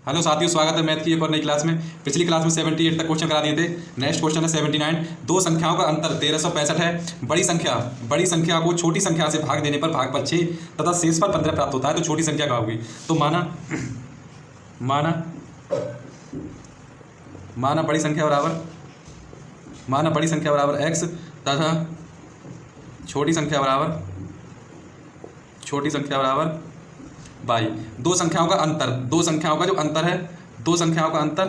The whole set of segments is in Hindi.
हेलो साथियों, स्वागत है मैथ की एक और नई क्लास में। पिछली क्लास में 78 तक क्वेश्चन करा दिए थे। नेक्स्ट क्वेश्चन है 79। दो संख्याओं का अंतर 1365 है। बड़ी संख्या को छोटी संख्या से भाग देने पर भागफल 6 तथा शेषफल 15 प्राप्त होता है। तो छोटी संख्या क्या होगी? तो माना बड़ी संख्या बराबर x तथा छोटी संख्या बराबर y। दो संख्याओं का अंतर 1365 है। दो संख्याओं का अंतर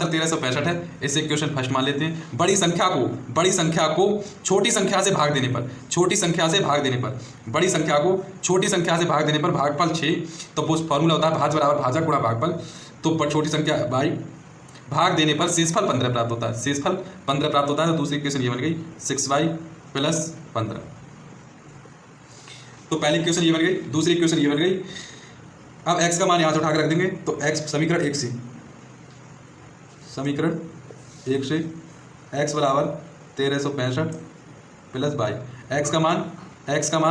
1365 है। इसे क्वेश्चन फर्स्ट मान लेते हैं। बड़ी संख्या को छोटी संख्या से भाग देने पर भागफल 6। तो वो फॉर्मूला होता है भाज बराबर भाजक गुणा भागफल। तो पर छोटी संख्या y भाग देने पर शेषफल 15 प्राप्त होता है। तो दूसरी इक्वेशन ये बन गई 6y प्लस 15। तो पहली इक्वेशन ये बन गई, दूसरी इक्वेशन ये बन गई। अब x का मान यहाँ से उठा कर रख देंगे। तो x समीकरण 1 से x बराबर 1365 प्लस y। x का मान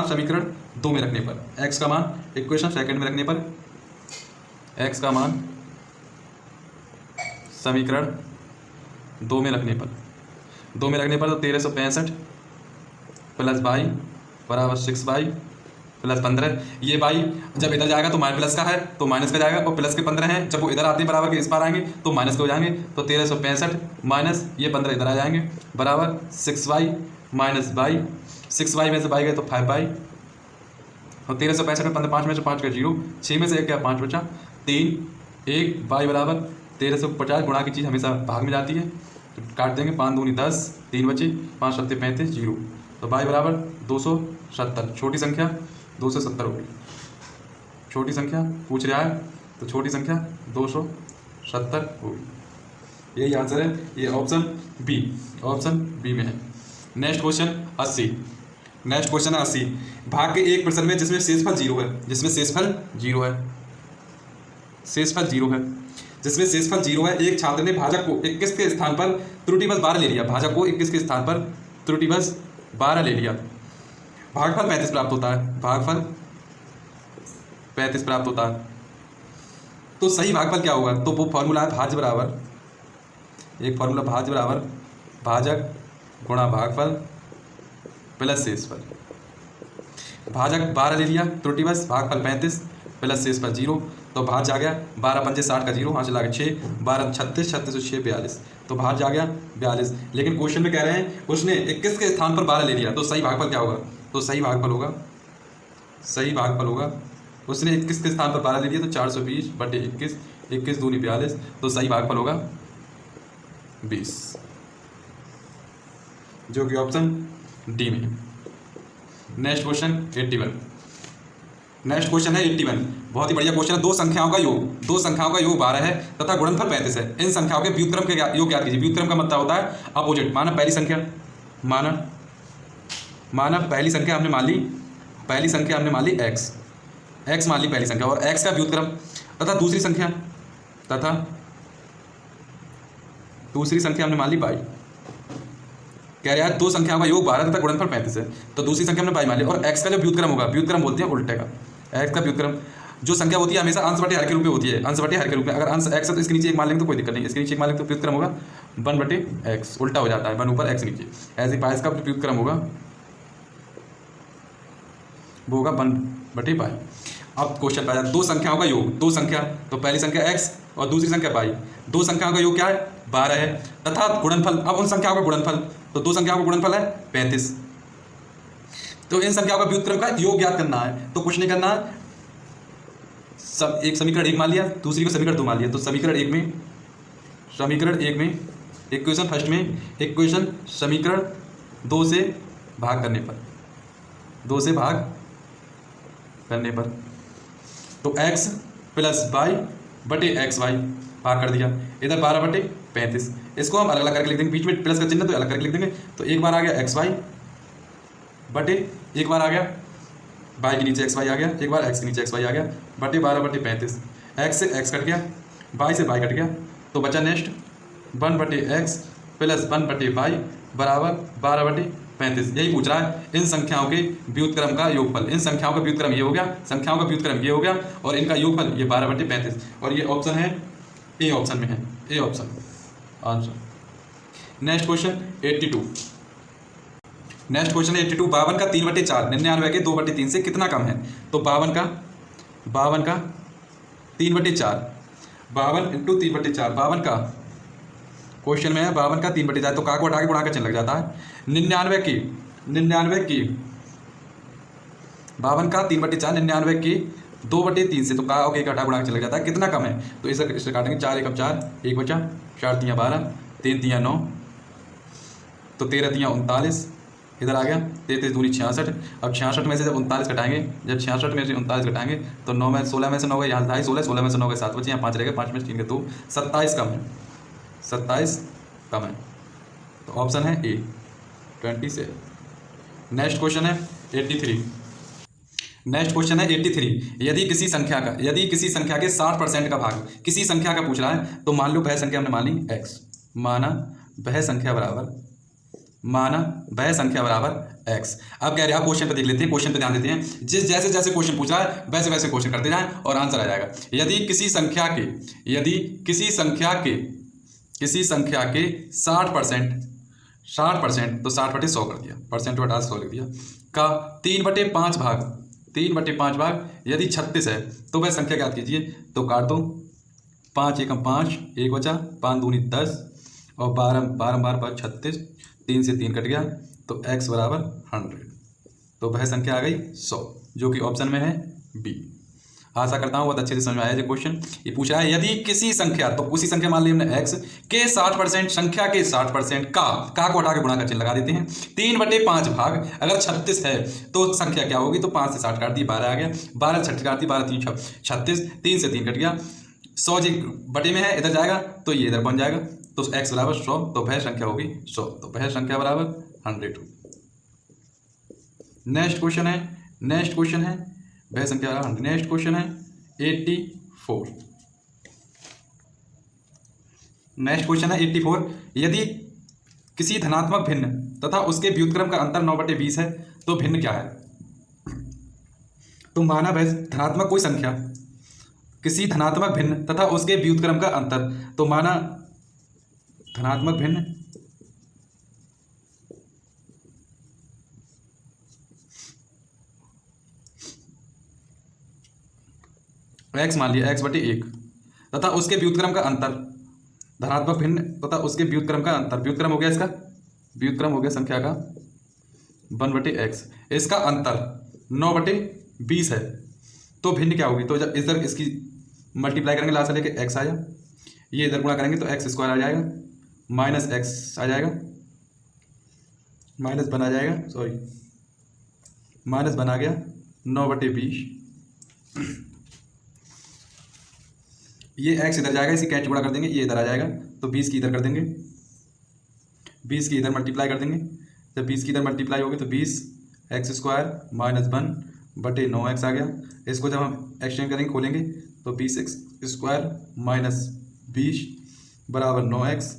समीकरण 2 में रखने पर, x का मान इक्वेशन सेकंड में रखने पर, x का मान समीकरण 2 में रखने पर तो 1365 प्लस y बराबर 6y प्लस 15। ये y जब इधर जाएगा तो प्लस का है तो माइनस का जाएगा, और प्लस के 15 हैं। जब वो इधर आते हैं बराबर के इस पार आएंगे तो माइनस के हो जाएंगे। तो 1365 माइनस ये 15 इधर आ जाएंगे बराबर 6y माइनस y। 6y में से y गए तो 5y। और 1365 में 15, 5 में से 5 का 0, 6 में से 1 क्या 5 बचा 3, 1 y बराबर 1350। गुणा की चीज़ हमेशा भाग में जाती है तो काट देंगे। 5 दूनी 10, 3 बचे, 5 सत्ते 35, 0। तो y बराबर 270। छोटी संख्या 270 होगी। छोटी संख्या पूछ रहा है तो छोटी संख्या 270 होगी। यही आंसर है। ये ऑप्शन बी में है। Next question 80। भाग के एक प्रश्न में जिसमें शेषफल 0 है, एक छात्र ने भाजक को 21 के स्थान पर त्रुटि बस 12 ले लिया। भागफल 35 प्राप्त होता है। तो सही भागफल क्या होगा? तो वो फॉर्मूला है भाज बराबर भाजक गुणा भागफल प्लस शेषफल। भाजक 12 ले लिया त्रुटि बस, भागफल 35 प्लस शेषफल 0। तो भाज आ गया 12 पंजे 60 का 0, वहाँ से लागे 6, 12 36, 36 से 6 42। तो भाज आ गया 42। लेकिन क्वेश्चन में कह रहे हैं उसने 21 के स्थान पर 12 ले लिया। तो सही भागफल क्या होगा? तो सही भागफल होगा उसने 21 के स्थान पर 12 ले लिया तो 420 बटे 21, 21 दूनी 42। तो सही भागफल होगा 20, जो कि ऑप्शन डी में। Next question 81। बहुत ही बढ़िया क्वेश्चन है। दो संख्याओं का योग 12 है तथा गुणनफल 35 है। इन संख्याओं के व्युत्क्रम के योग ज्ञात कीजिए। व्युत्क्रम का मतलब होता है अपोजिट। माना पहली संख्या हमने मान ली x मान ली पहली संख्या, और x का व्युत्क्रम तथा दूसरी संख्या हमने मान ली y। कह रहा है दो संख्याओं का योग 12 तथा गुणनफल 35 है। तो दूसरी संख्या हमने y मान ली, और x का जो व्युत्क्रम होगा, व्युत्क्रम बोलते हैं उल्टे का। x का व्युत्क्रम जो संख्या होती है हमेशा अंश बटे हर के रूप में होती है। अगर अंश x है तो इसके नीचे 1 मान लेंगे तो कोई दिक्कत नहीं। इसके नीचे 1 मान लेंगे तो व्युत्क्रम होगा 1 बटे x, उल्टा हो जाता है 1 ऊपर x नीचे। ऐसे ही पाइस का व्युत्क्रम होगा, वो होगा 1 बटे पाई। अब क्वेश्चन पाया दो संख्याओं का योग, तो पहली संख्या x और दूसरी संख्या y। दो संख्याओं का योग क्या है? 12 है तथा गुणनफल, अब उन संख्याओं का गुणनफल, तो दो संख्याओं का गुणनफल है 35। तो इन संख्याओं का व्युत्क्रम का योग ज्ञात करना है। तो कुछ नहीं करना है, सब एक समीकरण 1 मान लिया, दूसरी को समीकरण 2 मान लिया। तो समीकरण एक में इक्वेशन फर्स्ट में इक्वेशन समीकरण 2 से भाग करने पर तो x प्लस y बटे एक्स वाई भाग कर दिया। इधर 12 बटे 35। इसको हम अलग अलग करके लिख देंगे, बीच में प्लस का चिन्ह तो अलग करके लिख देंगे। तो एक बार आ गया एक्स वाई बटे, एक बार आ गया y के नीचे एक्स वाई आ गया, एक बार x के नीचे एक्स वाई आ गया बटे 12 बटे 35। x से x कट गया, y से y कट गया, तो बचा नेक्स्ट 1 बटे एक्स प्लस 1 बटे वाई बराबर 12 बटे 35। यही पूछ रहा है इन संख्याओं के व्युत्क्रम का योगफल। इन संख्याओं का व्युत्क्रम ये हो गया, संख्याओं का व्युत्क्रम ये हो गया, और इनका योगफल ये 12/35। और ये ऑप्शन है ए, ऑप्शन में है A option answer. Next question 82। Next question है 82। 52 का 3/4 99 के 2/3 से कितना कम है? तो 52 का 3/4, 52 इंटू 3/4, 52 का क्वेश्चन में है 52 का 3/4, तो का को हटा के गुणा का चिन्ह लग जाता है। 99 की 52 का 3/4 99 की 2/3 से, तो का ओके का हटा गुणा का चिन्ह लग जाता है। कितना कम है? तो इसे काटेंगे, 4 एकम 4, 1 बचा, 4 तियाँ 12, 3 तियाँ 9, तो 13 तियाँ 39, इधर आ गया 33 दूनी 66। अब 66 में से जब 39 घटाएंगे, जब 66 में से 39 घटाएंगे तो 9 में 16 में से 9 गए, यहाँ 2.5 16, 16 में से 9 गए 7 बचे, यहाँ 5 रहेगा, 5 में से 3 के 2, 27 कम है, 27 कम है, तो ऑप्शन है ए 27। नेक्स्ट क्वेश्चन है 83। नेक्स्ट क्वेश्चन है 83। यदि किसी संख्या के 60% का भाग किसी संख्या का पूछ रहा है, तो मान लो वह संख्या हमने मान ली x, माना वह संख्या बराबर x। अब कह रहे हैं, क्वेश्चन पे देख लेते हैं, क्वेश्चन पे ध्यान देते हैं। जैसे जैसे क्वेश्चन पूछ रहा है वैसे वैसे क्वेश्चन करते जाएं और आंसर आ जाएगा। यदि किसी संख्या के 60%, तो 60/100 कर दिया, परसेंट को हटा 100 लिख दिया, का 3/5 भाग यदि 36 है, तो वह संख्या ज्ञात कीजिए। तो काट दो, 5 एकम 5, 1 बचा, 5 दूनी 10, और 12 36, 3 से 3 कट गया, तो x बराबर 100, तो वह संख्या आ गई 100, जो कि ऑप्शन में है बी। आशा करता हूँ बहुत अच्छे से समझ में आया। जो क्वेश्चन ये पूछ रहा है, यदि किसी संख्या, तो उसी संख्या मान ली हमने x के 60%, संख्या के 60% का को हटा के गुणा का चिन्ह लगा देते हैं। 3/5 भाग अगर 36 है तो संख्या क्या होगी? तो 5 से 60 काट दी, 12 आ गया, 12 से 60 काट दी, 12 3 36, 3 से 3 कट गया, 100 जी बटे में है, इधर जाएगा तो ये इधर बन जाएगा, तो x बराबर 100, तो वह संख्या होगी 100, तो वह संख्या बराबर 100। नेक्स्ट क्वेश्चन है वह संख्या 100। नेक्स्ट क्वेश्चन है 84। नेक्स्ट क्वेश्चन है 84। यदि किसी धनात्मक भिन्न तथा उसके व्युत्क्रम का अंतर 9/20 है, तो भिन्न क्या है? तो माना वह धनात्मक कोई संख्या, किसी धनात्मक भिन्न तथा उसके व्युत्क्रम का अंतर, तो माना धनात्मक भिन्न x मान लिया, x/1 तथा उसके व्युत्क्रम का अंतर, धनात्मक भिन्न तथा उसके व्युत्क्रम का अंतर, व्युत्क्रम हो गया इसका, व्युत्क्रम हो गया संख्या का 1/x, इसका अंतर 9/20 है, तो भिन्न क्या होगी? तो जब इधर इसकी मल्टीप्लाई करेंगे, लास्ट लेके x आया, ये इधर गुणा करेंगे तो x² आ जाएगा, माइनस x आ जाएगा, माइनस बन आ जाएगा, सॉरी माइनस बन आ गया 9/20, ये x इधर जाएगा, इसी कैच गुणा कर देंगे, ये इधर आ जाएगा, तो 20 की इधर कर देंगे, 20 की इधर मल्टीप्लाई कर देंगे, जब 20 की इधर मल्टीप्लाई होगी तो 20x² माइनस 1/9x आ गया। इसको जब हम एक्सचेंज करेंगे, खोलेंगे, तो 20x² माइनस 20 बराबर 9x।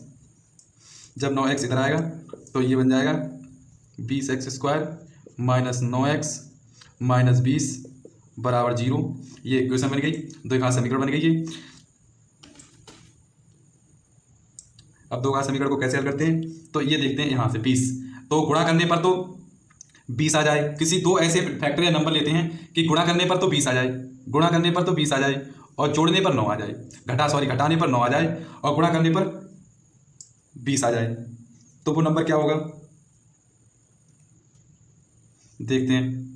जब 9x इधर आएगा तो ये बन जाएगा 20x² माइनस 9x माइनस 20 बराबर 0। ये इक्वेशन बन गई, दो घात समीकरण बन गई ये। अब दो घात समीकरण को कैसे हल करते हैं? तो ये देखते हैं, यहाँ से 20, तो गुणा करने पर तो 20 आ जाए। किसी दो ऐसे फैक्टर या नंबर लेते हैं कि गुणा करने पर तो 20 आ जाए, गुणा करने पर तो 20 आ जाए, और जोड़ने पर 9 आ जाए, घटाने पर 9 आ जाए, और गुणा करने पर 20 आ जाए, तो वो नंबर क्या होगा? देखते हैं।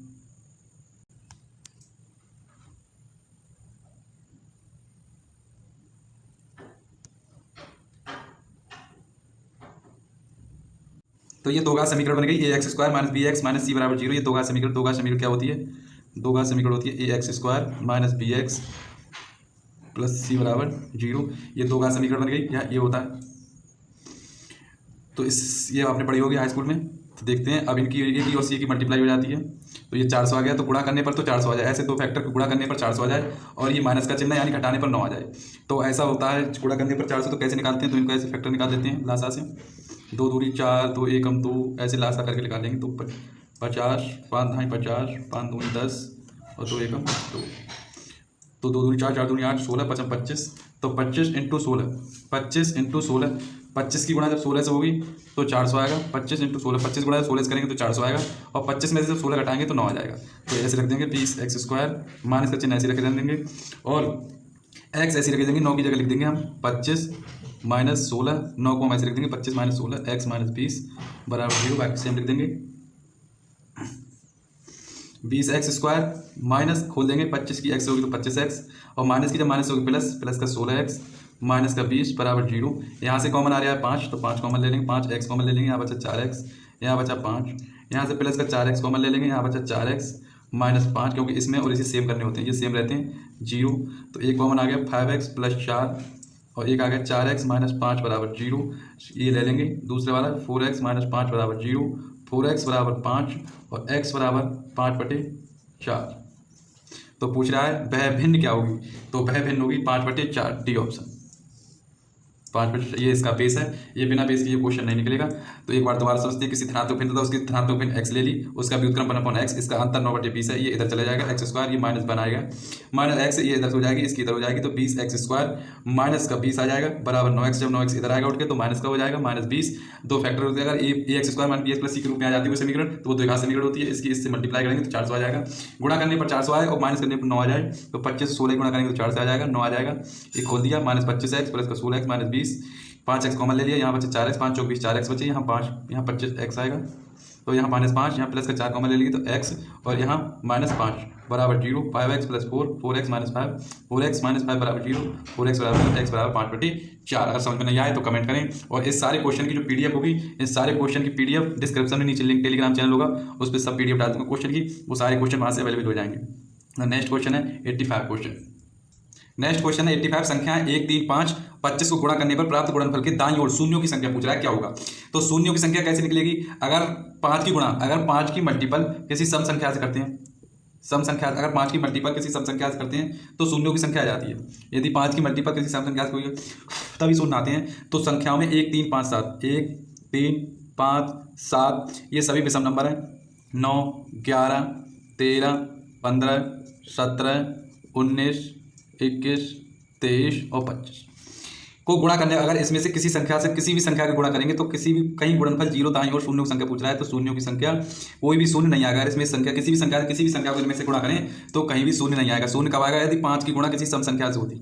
तो ये दो घात समीकरण बन गई, ax² minus bx minus c बराबर 0। ये दो घात समीकरण क्या होती है? दो घात समीकरण होती है ax² minus bx plus c बराबर 0। ये दो घात समीकरण बन गई, या ये होता है। तो ये आपने पढ़ी होगी हाई स्कूल में। तो देखते हैं अब इनकी ए की और सी की मल्टीप्लाई हो जाती है, तो ये 400 आ गया, तो गुणा करने पर तो 400 आ जाए, ऐसे दो फैक्टर को गुणा करने पर 400 आ जाए और ये माइनस का चिन्ह यानी घटाने पर 9 आ जाए। तो ऐसा होता है गुणा करने पर 400, तो कैसे निकालते हैं, तो इनको ऐसे फैक्टर निकाल देते हैं लासा से, 2 दूरी 4, 2 एकम 2, ऐसे लासा करके निकालेंगे। तो 50, 5 ढाई 50, 5 दूनी 10 और 2 एकम 2, तो 2 दूनी 4, 4 दूनी 8, 16, 5 25, तो 25 इंटू 16, 25 इंटू 16, 25 की गुणा जब 16 से होगी तो 400 आएगा। 25 इंटू 16, 25 गुणा जब 16 से करेंगे तो 400 आएगा, और 25 में से जब 16 घटाएंगे तो 9 आ जाएगा। तो ऐसे रख देंगे 20x², माइनस का चिन्ह ऐसे रख देंगे और x ऐसे रख देंगे, 9 की जगह लिख देंगे हम 25 माइनस 16, 9 को हम ऐसे लिख देंगे 25 माइनस 16, x माइनस 20 बराबर 0, बाकी सेम लिख देंगे 20x² माइनस खोल देंगे 25 की x होगी तो 25x, और माइनस की जब माइनस होगी प्लस, प्लस का 16x माइनस का 20 बराबर 0। यहाँ से कॉमन आ रहा है 5, तो 5 कॉमन ले लेंगे, 5x कॉमन ले लेंगे, यहाँ बचा 4x, यहाँ बचा 5, यहाँ से प्लस का 4x कॉमन ले लेंगे, यहाँ बचा 4x माइनस 5, क्योंकि इसमें और इसे सेम करने होते हैं, ये सेम रहते हैं 0। तो एक कॉमन आ गया 5x प्लस 4 और एक आ गया 4x माइनस 5 बराबर 0। ये ले लेंगे दूसरे वाला 4x माइनस 5 बराबर 0, 4x बराबर 5 और x बराबर 5/4। तो पूछ रहा है वह भिन्न क्या होगी, तो वह भिन्न होगी 5/4, डी ऑप्शन 5/4। ये इसका बेस है, ये बिना बेस के ये क्वेश्चन नहीं निकलेगा। तो एक बार दोबारा समझते हैं, किसी धनात्मक भिन्न था उसकी धनात्मक भिन्न x ले ली, उसका व्युत्क्रम 1/x, इसका अंतर 9/20 है, ये इधर चला जाएगा x², ये माइनस बनाएगा माइनस x, ये इधर हो जाएगी, इसकी इधर हो जाएगी, तो 20x² माइनस का 20 आ जाएगा बराबर 9x, जब 9x इधर आएगा उठ के तो माइनस का हो जाएगा माइनस 20, दो फैक्टर हो जाएगा, ax² minus bx plus c के रूप में आ जाती है वो समीकरण, तो वो द्विघात समीकरण होती है, इसकी इससे मल्टीप्लाई करेंगे तो 400 आ जाएगा, गुणा करने पर 400 आए और माइनस करने पर 9 आ जाए, तो 25 16 गुणा करेंगे तो 4 से आ जाएगा, 9 आ जाएगा, ये खोल दिया माइनस 25x प्लस का 16x माइनस 20, 5x कॉमन ले लिया, यहाँ बचे 4x, 5 चौक 20, 4x बचे, यहाँ 5, यहाँ 25x आएगा, तो यहाँ माइनस 5, यहाँ प्लस का 4 कॉमन ले लिए तो x, और यहाँ माइनस 5 बराबर 0, 5x plus 4, 4x minus 5, 4x minus 5 बराबर 0, 4x बराबर x बराबर 5/4। अगर समझ में नहीं आए तो कमेंट करें, और इस सारे क्वेश्चन की जो पीडीएफ होगी, इस सारे क्वेश्चन की पीडीएफ डिस्क्रिप्शन में नीचे लिंक टेलीग्राम चैनल होगा, उस पर सब पीडीएफ डाल दूंगा क्वेश्चन की, वो सारे क्वेश्चन वहाँ से अवेलेबल हो जाएंगे। नेक्स्ट क्वेश्चन है 85 क्वेश्चन। नेक्स्ट क्वेश्चन है 85, संख्याएं 1 3 5 25 को गुणा करने पर प्राप्त गुणनफल के दाईं ओर शून्यों की संख्या पूछ रहा है, क्या होगा। तो शून्यों की संख्या कैसे निकलेगी, अगर 5 की गुणा, अगर 5 की मल्टीपल किसी सम संख्या से करते हैं, सम संख्या अगर 5 की मल्टीपल किसी सम संख्या से करते हैं तो शून्यों की संख्या आ जाती है। यदि 5 की मल्टीपल किसी सम संख्या से हुई है तभी शून्य आते हैं। तो संख्याओं में 1 3 5 7, 1 3 5 7 ये सभी विषम नंबर हैं, 9 11 13 15 17 19 21 23 और 25 को गुणा करने, अगर इसमें से किसी संख्या से किसी भी संख्या का गुणा करेंगे तो किसी भी कहीं गुणनफल 0 दाईं ओर शून्यों की संख्या पूछ रहा है, तो शून्यों की संख्या कोई भी शून्य नहीं आएगा। अगर इसमें संख्या किसी भी संख्या को इनमें से गुणा करें तो कहीं भी शून्य नहीं आएगा। शून्य कब आएगा, यदि 5 की गुणा किसी सम संख्या से होती,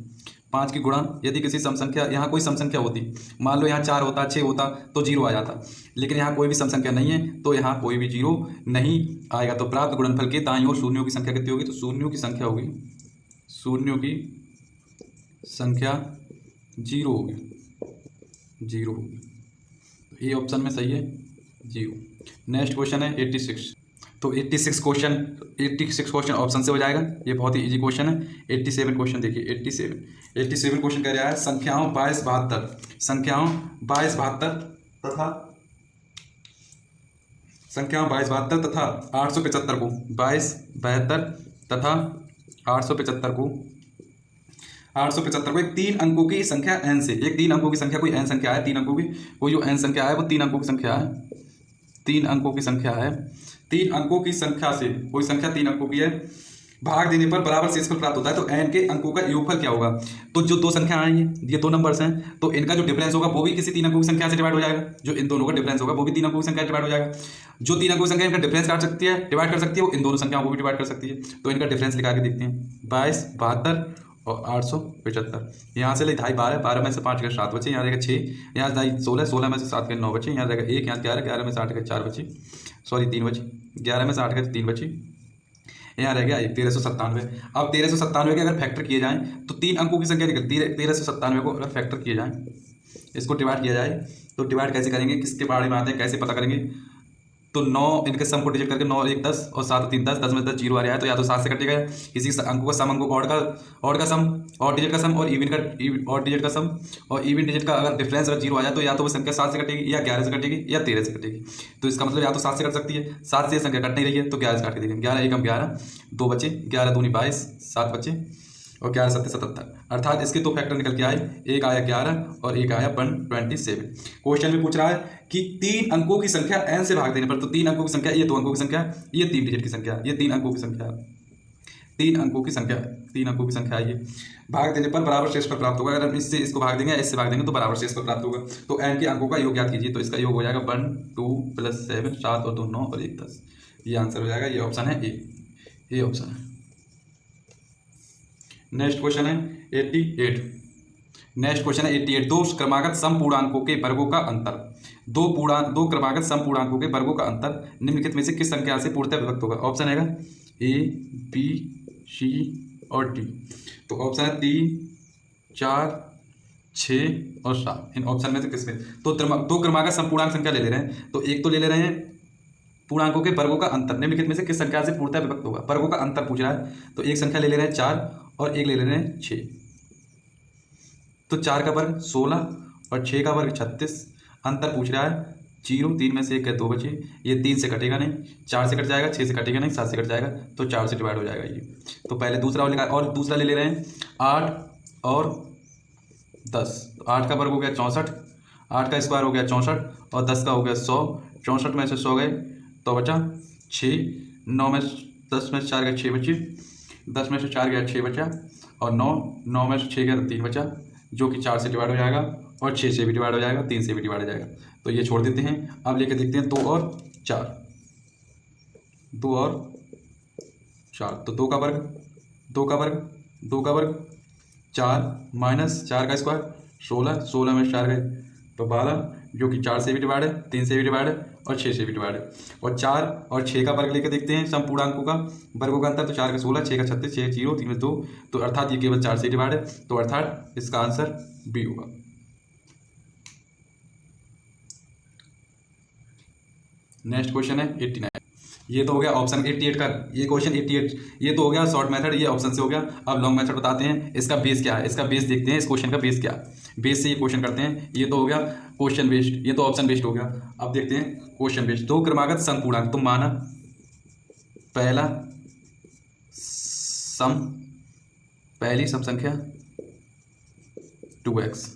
5 की गुणा यदि किसी सम संख्या, यहाँ कोई सम संख्या होती, मान लो यहाँ 4 होता 6 होता तो 0 आ जाता, लेकिन यहाँ कोई भी सम संख्या नहीं है तो यहाँ कोई भी 0 नहीं आएगा। तो प्राप्त गुणनफल के दाईं ओर शून्यों की संख्या कितनी होगी, तो शून्यों की संख्या होगी, शून्यों की संख्या 0 होगी, 0 होगी। ये ऑप्शन में सही है 0। नेक्स्ट क्वेश्चन है 86। तो 86 क्वेश्चन ऑप्शन से हो जाएगा, ये बहुत ही इजी क्वेश्चन है। 87 क्वेश्चन देखिए, 87 क्वेश्चन कह रहा है संख्याओं 22 72 तथा 875 को 22 72 तथा 875 को 875 को एक 3 अंकों की संख्या n से, एक 3 अंकों की संख्या कोई n संख्या है, 3 अंकों की कोई जो n संख्या है वो 3 अंकों की संख्या है, 3 अंकों की संख्या है, 3 अंकों की संख्या से कोई संख्या 3 अंकों की है, भाग देने पर बराबर शेषफल प्राप्त होता है। तो n के अंकों का योगफल क्या होगा, तो जो दो संख्या आई हैं, ये 2 नंबर्स हैं, तो इनका जो डिफरेंस होगा वो भी किसी 3 अंकों की संख्या से डिवाइड हो जाएगा, जो इन दोनों का डिफरेंस होगा वो भी 3 अंकों की संख्या से डिवाइड हो जाएगा। जो 3 अंकों की संख्या इनका डिफरेंस काट सकती है, डिवाइड कर सकती है, वो इन दोनों संख्याओं को भी डिवाइड कर सकती है। तो इनका डिफरेंस निकाल के देखते हैं, 22 72 और 875। यहाँ से ले 2 12, 12 में से 5 के 7 बचे, यहाँ रहेगा 6, यहाँ 16, 16 में से 7 के 9 बचे, यहाँ रहेगा 1, यहाँ 11, 11 में से 8 के 4 बचे, सॉरी 3 बचे, 11 में से 8 के 3 बचे, यहाँ रह गया 1397। अब 1397 के अगर फैक्टर किए जाएँ तो 3 अंकों की संख्या निकलती है। 1397 को अगर फैक्टर किए जाएँ, इसको डिवाइड किया जाए, तो डिवाइड कैसे करेंगे, किसके बारे में आते हैं, कैसे पता करेंगे, तो 9 इनके सम को डिजिट करके 9 1 10 और 7 3 10, 10 में 10 जीरो आ रहा है, तो या तो 7 से कटेगा, किसी अंकों का सम, अंकों का ऑड का सम, और डिजिट का सम, और इवन का और डिजिट का सम, और इवन डिजिट का अगर डिफरेंस अगर जीरो आ जाए तो या तो वो संख्या 7 से कटेगी, या 11 से कटेगी, या 13 से कटेगी। तो इसका मतलब या तो 7 से कट सकती है, 7 से ये संख्या कट नहीं रही है तो 11 से काट के देखेंगे। 11 एकम 11, 2 बचे, 11 दूनी 22, 7 बचे, और 11 7 77, अर्थात इसके दो फैक्टर निकल के आए, एक आया 11 और एक आया 127। क्वेश्चन में पूछ रहा है कि 3 अंकों की संख्या n से भाग देने पर, तो 3 अंकों की संख्या, ये 2 अंकों की संख्या, ये 3 डिजिट की संख्या, ये 3 अंकों की संख्या, 3 अंकों की संख्या, 3 अंकों की संख्या ये भाग देने पर बराबर शेषफल प्राप्त होगा। अगर हम इससे इसको भाग देंगे, इससे भाग देंगे तो बराबर शेषफल प्राप्त होगा। तो n के अंकों का योग ज्ञात कीजिए, तो इसका योग हो जाएगा 1 2 + 7, 7 और 2 9 और 1 10। ये आंसर हो जाएगा, ये ऑप्शन है ए, ये ऑप्शन है। नेक्स्ट क्वेश्चन है 88। नेक्स्ट क्वेश्चन है 88। दो क्रमागत समपूर्णांकों के वर्गों का अंतर, दो क्रमागत समपूर्णांकों के वर्गों का अंतर निम्नलिखित में से किस संख्या से पूर्णतः विभक्त होगा? ऑप्शन है ए बी सी और डी। तो ऑप्शन है 3 4 6 और 7। इन ऑप्शन में से किसमें? तो दो क्रमागत समपूर्णांक संख्या ले रहे हैं, तो एक तो ले रहे हैं पूर्णांकों के वर्गों का अंतर निम्नलिखित में से किस संख्या से पूर्णतः विभक्त होगा? वर्गों का अंतर पूछ रहा है, तो एक संख्या ले रहे हैं 4 और एक ले रहे हैं 6। तो 4 का वर्ग 16 और 6 का वर्ग 36। अंतर पूछ रहा है 0, 3 में से 1 है, 2 बचे, ये 3 से कटेगा नहीं, 4 से कट जाएगा, 6 से कटेगा नहीं, 7 से कट जाएगा, तो 4 से डिवाइड हो जाएगा ये। तो पहले दूसरा और दूसरा ले रहे हैं 8 और 10। तो 8 का वर्ग हो गया 64, 8 का स्क्वायर हो गया 64 और 10 का हो गया 100। 64 में से 100 गए तो बचा 6, 9 में 10 में से 4 गया 6 बचे, 10 में से 4 गया 6 बचा, और 9 में से 6 गया तो 3 बचा, जो कि 4 से डिवाइड हो जाएगा और 6 से भी डिवाइड हो जाएगा, 3 से भी डिवाइड हो जाएगा। तो ये छोड़ देते हैं। अब लेके देखते हैं 2 और 4, 2 और 4। तो 2 का वर्ग 2 का वर्ग 2 का वर्ग 4 माइनस 4 का स्क्वायर 16, 16 में 4 गए तो 12, जो कि 4 से भी डिवाइड है, 3 से भी डिवाइड है और 6 से भी डिवाइड है। और 4 और 6 का वर्ग लेकर देखते हैं समपूर्णांकों का वर्गों का अंतर। तो 4 का 16, 6 का 36, 6 0, 3 में 2, तो अर्थात ये केवल 4 से डिवाइड है, तो अर्थात इसका आंसर बी होगा। नेक्स्ट क्वेश्चन है 89। ये तो हो गया ऑप्शन 88 का, ये क्वेश्चन 88, ये तो हो गया शॉर्ट मेथड, ये ऑप्शन से हो गया। अब लॉन्ग मेथड बताते हैं, इसका बेस क्या है, इसका बेस देखते हैं, इस क्वेश्चन का बेस क्या है, बेस से ये क्वेश्चन करते हैं। ये तो हो गया क्वेश्चन बेस्ड, ये तो ऑप्शन बेस्ड हो गया। अब देखते हैं क्वेश्चन बेस्ड। दो क्रमागत समपूर्णांक, तुम माना पहला सम, पहली सम संख्या 2x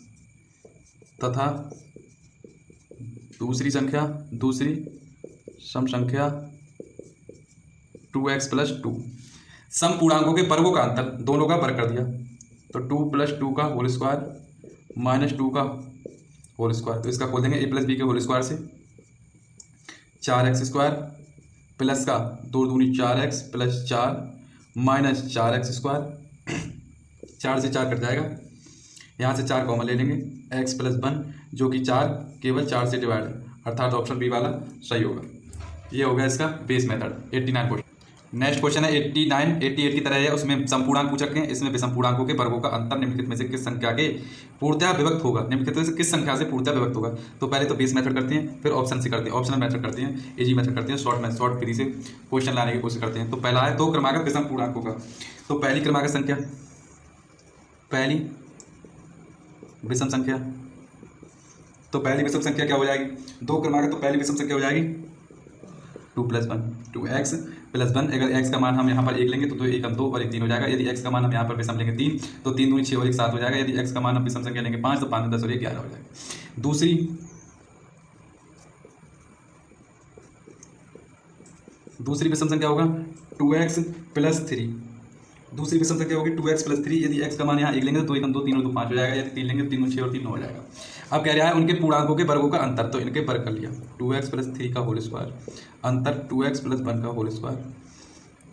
तथा दूसरी संख्या, दूसरी सम संख्या 2x + 2। समपूर्णांकों के वर्गों का अंतर, दोनों का वर्ग कर दिया, तो 2 + 2 का होल स्क्वायर माइनस 2 का होल स्क्वायर। तो इसका खोल देंगे a + b के होल स्क्वायर से, 4x² प्लस का 2 दूनी 4x + 4 माइनस 4x²। 4 से 4 कट जाएगा, यहाँ से 4 कॉमन ले लेंगे, x + 1, जो कि 4 केवल 4 से डिवाइड है, अर्थात ऑप्शन बी वाला सही होगा। ये हो गया इसका base method. 89 question. Next question है 89। 88 की तरह है, उसमें समपूर्णांक पूछ रखे हैं, इसमें विषम पूर्णांकों के वर्गों का अंतर निम्नलिखित में से किस संख्या के पूर्णतः विभक्त होगा? निम्नलिखित में से किस संख्या से पूर्णतः विभक्त होगा? तो पहले तो बेस मेथड करते हैं, फिर ऑप्शन से करते हैं, ऑप्शनल मेथड करते हैं, इजी मेथड करते हैं, शॉर्ट फ्री से क्वेश्चन लाने की कोशिश करते हैं। तो पहला है दो क्रमागत विषम पूर्णांकों का। तो पहली क्रमागत संख्या, पहली विषम संख्या, तो पहली विषम संख्या क्या हो जाएगी? दो क्रमागत, तो पहली विषम संख्या हो जाएगी 2 + 1, 2x + 1। अगर x का मान हम यहाँ पर 1 लेंगे तो 2 1 2 और 1 3 हो जाएगा। यदि x का मान हम यहाँ पर विषम लेंगे 3, तो 3 दूनी 6 और 1 7 हो जाएगा। यदि x का मान हम विषम संख्या लेंगे 5, तो 5 10 और 1 11 हो जाएगा। दूसरी विषम संख्या होगा 2x + 3। दूसरी विषम संख्या होगी 2x + 3। यदि x का मान यहाँ 1 लेंगे तो 2 1 2 3 और 2 5 हो जाएगा। यदि 3 लेंगे तो 3 2 6 और 3 9 हो जाएगा। अब कह रहा है उनके पूर्णांकों के वर्गों का अंतर, तो इनके वर्ग कर लिया, 2x + 3 का होल स्क्वायर, अंतर 2x + 1 का होल स्क्वायर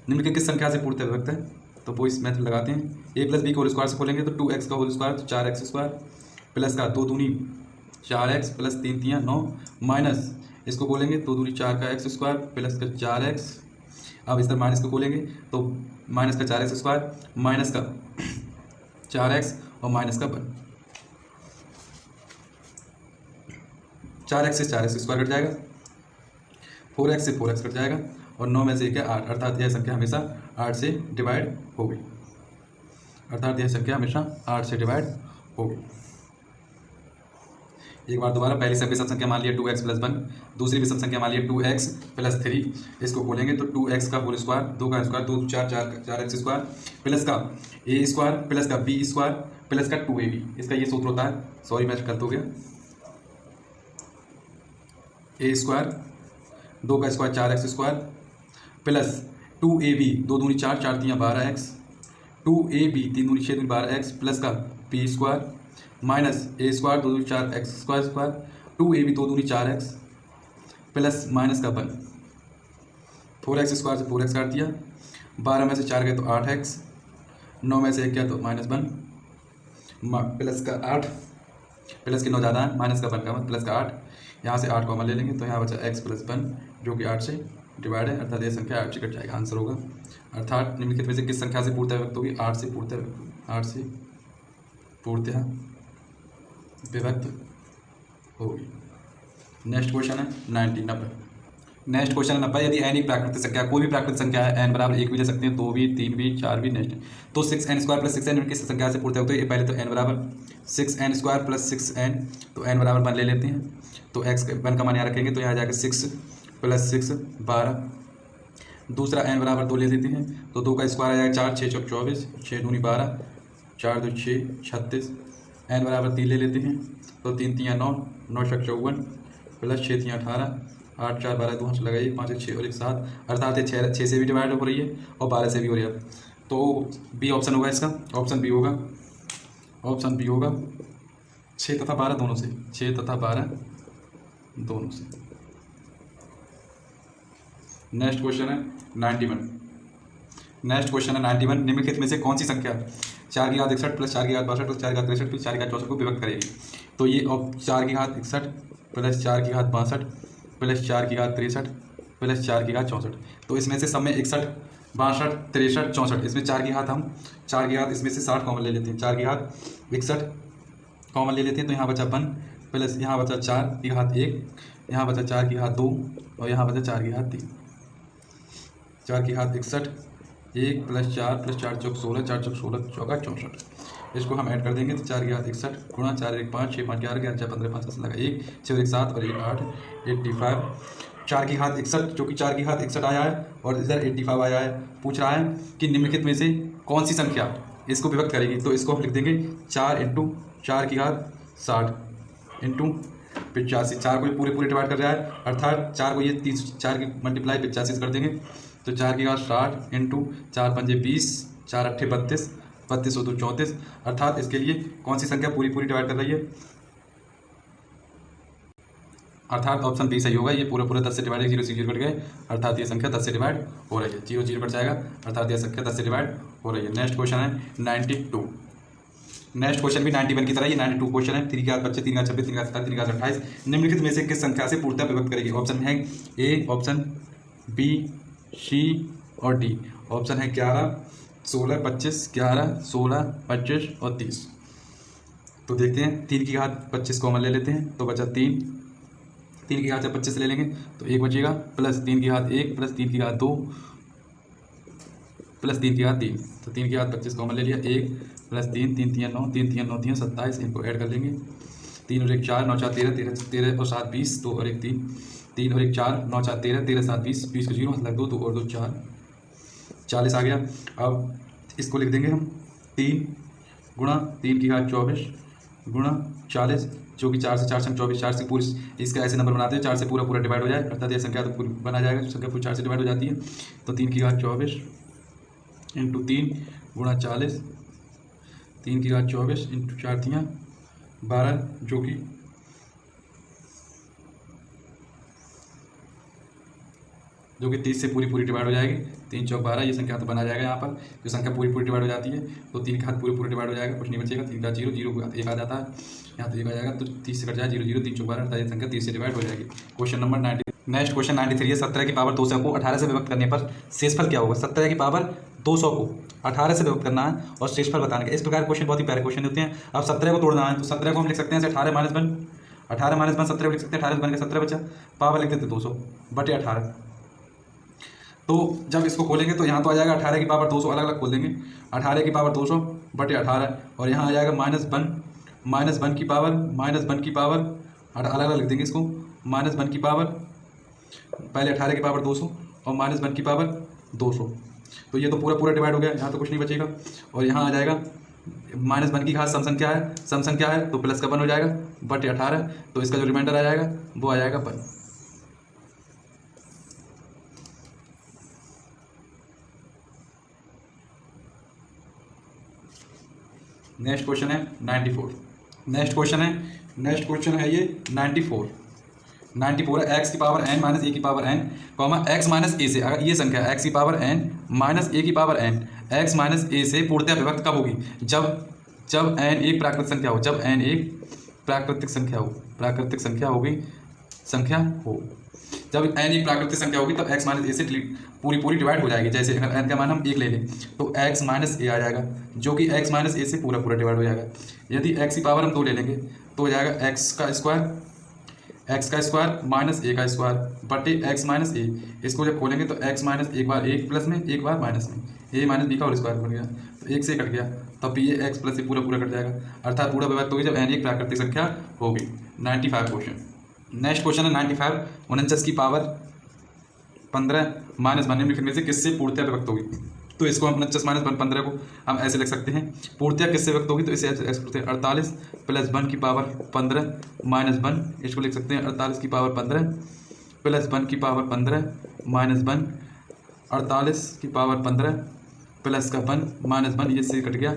निम्न के किस संख्या से पूर्णतः विभक्त है? तो वो इस मेथड लगाते हैं, a + b के होल स्क्वायर से खोलेंगे तो 2x का होल स्क्वायर, तो 4x² प्लस का 2 दूनी 4x + 3 3 9 माइनस इसको खोलेंगे 2 दूनी 4 का x² प्लस का 4x। अब इस तरह माइनस को खोलेंगे तो माइनस का 4x² माइनस का 4x और माइनस का 1, 4x से 4x² कट जाएगा, 4x से 4x कट जाएगा और 9 में से 1 है 8, अर्थात यह संख्या हमेशा 8 से डिवाइड होगी। अर्थात यह संख्या हमेशा 8 से डिवाइड होगी। एक बार दोबारा, पहली से विषम संख्या मान लिया 2x + 1, दूसरी विषम संख्या मान लिया 2x + 3। इसको खोलेंगे तो 2x का होल स्क्वायर, 2 का स्क्वायर 2 4 4x स्क्वायर प्लस का a स्क्वायर प्लस का b स्क्वायर प्लस का 2ab। इसका ये सूत्र होता है, सॉरी मैं गलत हो गया, a स्क्वायर 2 का square 4x square plus 2ab 2 दूनी 4 4 3 12x 2ab 3 दूनी 6 दूनी 12x प्लस का b square minus a square 2 दूनी 4x स्क्वायर 2ab 2 दूनी 4x प्लस माइनस का 1 4x स्क्वायर से 4x काट दिया, 12 में से 4 गए तो 8x, 9 में से 1 गया तो -1 प्लस का 8, प्लस के 9 ज़्यादा है, माइनस का 1 का 1 प्लस का 8, यहाँ से 8 कॉमन ले लेंगे तो यहाँ बचा x + 1 जो कि 8 से डिवाइड है, अर्थात यह संख्या 8 से कट जाएगा। आंसर होगा अर्थात निम्नलिखित में से किस संख्या से पूर्णतः विभक्त होगी? 8 से पूर्णतः विभक्त होगी। नेक्स्ट क्वेश्चन है 90। नेक्स्ट क्वेश्चन है 90। यदि n एक प्राकृतिक संख्या, कोई भी प्राकृतिक संख्या है, n बराबर 1 भी ले सकते हैं, 2 भी, 3 भी, 4 भी, नेक्स्ट तो 6n² + 6n किस संख्या से पूर्णतः होते हैं? पहले तो n बराबर 6n² + 6n, तो n बराबर 1 ले लेते हैं, तो x 1 का मान यहाँ रखेंगे तो यहाँ जाएगा 6 + 6 12। दूसरा n बराबर 2 ले लेते हैं, तो 2 का स्क्वायर आ जाएगा 4 6 चौक 24 6 दूनी 12 4 2 6 36। n बराबर 3 ले लेते हैं, तो 3 3 9 9 6 54 प्लस 6 3 18 8 4 12 2 हाथ लगाइए 5 6 और 1 7, अर्थात ये 6 से भी डिवाइड हो रही है और 12 से भी हो रही है। तो बी ऑप्शन होगा इसका, ऑप्शन बी होगा, ऑप्शन बी होगा 6 तथा 12 दोनों से, 6 तथा 12 दोनों से। नेक्स्ट क्वेश्चन है 91। नेक्स्ट क्वेश्चन है 91। निम्नलिखित में से कौन सी संख्या 4 की घात 61 प्लस 4 की घात 62 प्लस 4 की घात 63 प्लस 4 की घात 64 को विभक्त करेगी? तो ये 4 की घात 61 प्लस 4 की घात 62 प्लस 4 की घात 63 प्लस 4 की घात 64, तो इसमें से सब में 61 62 63 64, इसमें 4 की घात हम 4 की घात इसमें से 60 कॉमन ले लेते हैं, 4 की घात 61 कॉमन ले लेते हैं, तो यहाँ बचा 1 प्लस यहाँ बचा 4 की घात 1, यहाँ बचा 4 की घात 2 और यहाँ बचा 4 की घात 3। 4 की घात 61 1 प्लस 4 प्लस 4 चौक 16 4 चौक 16 चौका 64, इसको हम ऐड कर देंगे तो 4 की घात 61 गुणा 4 1 5 6 5 11 4 15 5 10 लगा 1 6 1 7 और 1 8 85। 4 की घात 61 जो कि 4 की घात 61 आया है और इधर 85 आया है, पूछ रहा है कि निम्नलिखित में से कौन सी संख्या इसको विभक्त करेगी? तो इसको हम लिख देंगे 4 × 4 की घात 60 × 85। 4 को पूरे डिवाइड कर रहा है, अर्थात 4 को ये 4 की मल्टीप्लाई 85 से कर देंगे, तो 4 की घात 60 × 4 पंजे 20 4 अट्ठे 32 32 और 2 34, अर्थात इसके लिए कौन सी संख्या पूरी डिवाइड कर रही है? अर्थात ऑप्शन बी सही होगा। ये पूरा 10 से डिवाइड 0 से 0 कट गए, अर्थात ये संख्या 10 से डिवाइड हो रही है, 0 0 कट जाएगा, अर्थात यह संख्या 10 से डिवाइड हो रही है। नेक्स्ट क्वेश्चन है 92। नेक्स्ट क्वेश्चन भी 91 की तरह ये 92 क्वेश्चन है। 3 की घात 25 3 की घात 26 3 की घात 27 3 की घात 28 निम्नलिखित में से किस संख्या से पूर्णतः विभक्त करेगी? ऑप्शन है ए, ऑप्शन बी, सी और डी। ऑप्शन है 11 16 25 11 16 25 और 30। तो देखते हैं, 3 की घात 25 कॉमन ले लेते हैं तो बचा 3 की घात जब 25 ले लेंगे तो 1 बचेगा, प्लस 3 की घात 1 प्लस 3 की घात 2 प्लस 3 की घात 3, तो 3 की घात 25 कॉमन ले लिया, 1 प्लस 3 3 3 9 3 3 9 3 27, इनको ऐड कर लेंगे, 3 और 1 4 9 4 13 13 और 7 20 2 और 1 3 3 और 1 4 9 4 13 13 7 20 20 को 0 मतलब 2 2 और 2 4 40 आ गया। अब इसको लिख देंगे हम 3 गुणा 3 की घात 24 गुणा 40, जो कि 4 से 4 से 24 4 से पूरी, इसका ऐसे नंबर बनाते हैं 4 से पूरा डिवाइड हो जाए, अर्थात यह संख्या तो पूरी बना जाएगा, संख्या पूरी 4 से डिवाइड हो जाती है। तो 3 की घात 24 × 3 गुणा 40, 3 की घात 24 × 4 3 12, जो कि 30 से पूरी डिवाइड हो जाएगी, 3 चौक 12, ये संख्या तो बना जाएगा। यहाँ पर जो संख्या पूरी डिवाइड हो जाती है तो 3 का हाथ पूरी डिवाइड हो जाएगा, कुछ नहीं बचेगा, 3 का 0 0 का 1 आ जाता है, यहाँ तो 1 आ जाएगा, तो 30 से कट जाएगा 0 0 3 चौक 12, ये संख्या 30 से डिवाइड हो जाएगी। Question number 90। नेक्स्ट क्वेश्चन 93 है। 17 की पावर 200 को 18 से विभक्त करने पर शेषफल क्या होगा? 17 की पावर 200 को 18 से विभक्त करना है और शेषफल बताने का। इस प्रकार क्वेश्चन बहुत ही प्यारे क्वेश्चन होते हैं। अब 17 को तोड़ना है तो 17 को हम लिख सकते हैं 18 - 1, 18 माइनस 1 17 लिख सकते हैं, 18 बन के 17 बचा, पावर लिख देते 200 बटे 18। तो जब इसको खोलेंगे तो यहाँ तो आ जाएगा 18 की पावर 200, अलग अलग खोल देंगे, 18 की पावर 200 बटे 18, और यहाँ आ जाएगा माइनस वन की पावर अलग अलग लिख देंगे इसको, माइनस 1 की पावर, पहले 18 की पावर 200 और माइनस 1 की पावर 200। तो ये तो पूरा पूरा डिवाइड हो गया, यहाँ तो कुछ नहीं बचेगा। और यहाँ आ जाएगा माइनस 1 की घात सम संख्या है तो प्लस का 1 हो जाएगा बटे 18, तो इसका जो रिमाइंडर आ जाएगा वो आ जाएगा 1। नेक्स्ट क्वेश्चन है 94। नेक्स्ट क्वेश्चन है ये 94 है। एक्स की पावर n माइनस ए की power n comma x minus A से, अगर ये संख्या एक्स की पावर n माइनस ए की power n x minus A से पूर्णतः विभक्त कब होगी? जब n एक प्राकृतिक संख्या हो, जब n एक प्राकृतिक संख्या हो, जब n एक प्राकृतिक संख्या होगी तब x माइनस ए से पूरी डिवाइड हो जाएगी। जैसे अगर n का मान हम 1 ले लें तो x माइनस ए आ जाएगा, जो कि x माइनस ए से पूरा डिवाइड हो जाएगा। यदि x की पावर हम 2 ले लेंगे तो हो जाएगा x का स्क्वायर माइनस ए का स्क्वायर बटे x माइनस ए। इसको जब खोलेंगे तो x माइनस एक बार एक प्लस में, एक बार माइनस में, a माइनस बी का होल स्क्वायर बन गया, तो 1 से कट गया, तब ये x प्लस से पूरा कट जाएगा, अर्थात पूरा विभक्त होगी जब n एक प्राकृतिक संख्या होगी। 95 क्वेश्चन। नेक्स्ट क्वेश्चन है 95, 49 की पावर 15 माइनस 1 निम्नलिखित में से किससे पूर्णतः विभक्त होगी? तो इसको हम 49 माइनस 15 को हम ऐसे लिख सकते हैं, पूर्णतः किससे विभक्त होगी? तो इसे ऐसे करते हैं 48 प्लस 1 की पावर 15 माइनस 1, इसको लिख सकते हैं 48 की पावर 15 प्लस 1 की पावर 15 माइनस 1, 48 की पावर 15 प्लस का 1 माइनस 1, ये से कट गया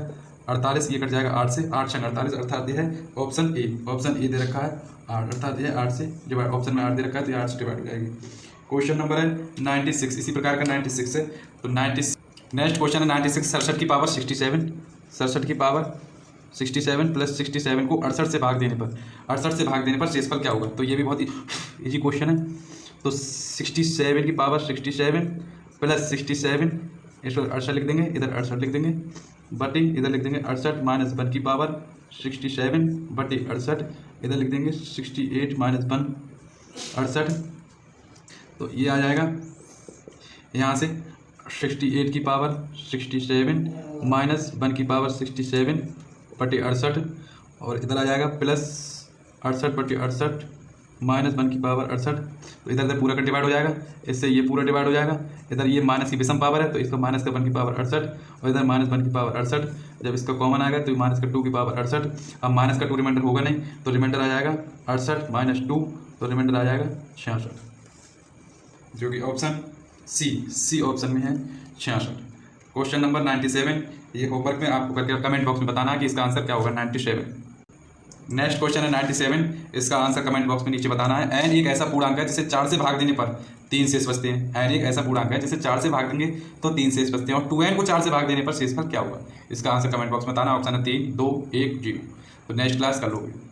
48, ये कट जाएगा 8 से, 8 संग 48, अर्थात ये है ऑप्शन ए दे रखा है 8, अर्थात ये 8 से डिवाइड, ऑप्शन में 8 दे रखा है तो ये 8 से डिवाइड हो जाएगी। क्वेश्चन नंबर है 96, इसी प्रकार का 96 है। तो 96 नेक्स्ट क्वेश्चन है 96, 67 की पावर 67, 67 की पावर 67 प्लस 67 को 68 से भाग देने पर शेषफल क्या होगा? तो ये भी बहुत ही इजी क्वेश्चन है। तो 67 की पावर 67 प्लस 67, इसको 68 लिख देंगे, इधर 68 लिख देंगे बटे इधर लिख देंगे 68 माइनस 1 की पावर 67 बटे 68, इधर लिख देंगे 68 माइनस 1 68, तो ये आ जाएगा यहाँ से 68 की पावर 67 माइनस 1 की पावर 67 बटे 68, और इधर आ जाएगा प्लस 68 बटे 68 माइनस 1 की पावर 68, तो इधर पूरा का डिवाइड हो जाएगा, इससे ये पूरा डिवाइड हो जाएगा। इधर ये माइनस की विषम पावर है तो इसका माइनस का 1 की पावर 68, और इधर माइनस 1 की पावर 68, जब इसका कॉमन आएगा तो माइनस का 2 की पावर 68। अब माइनस का 2 रिमाइंडर होगा नहीं, तो रिमाइंडर आ जाएगा 68 माइनस 2, तो रिमाइंडर आ जाएगा 66, जो कि ऑप्शन सी ऑप्शन में है 66। क्वेश्चन नंबर 97, ये होमवर्क में आपको करके कमेंट बॉक्स में बताना है कि इसका आंसर क्या होगा 97। नेक्स्ट क्वेश्चन है 97, इसका आंसर कमेंट बॉक्स में नीचे बताना है। n एक ऐसा पूर्णांक है जिसे 4 से भाग देने पर 3 शेष बचते हैं। n एक ऐसा पूर्णांक है जिसे 4 से भाग देंगे तो 3 शेष बचते हैं, और 2n को 4 से भाग देने पर शेषफल क्या होगा? इसका आंसर कमेंट बॉक्स में बताना। ऑप्शन है 3 2 1 0। तो नेक्स्ट क्लास कर लोगे।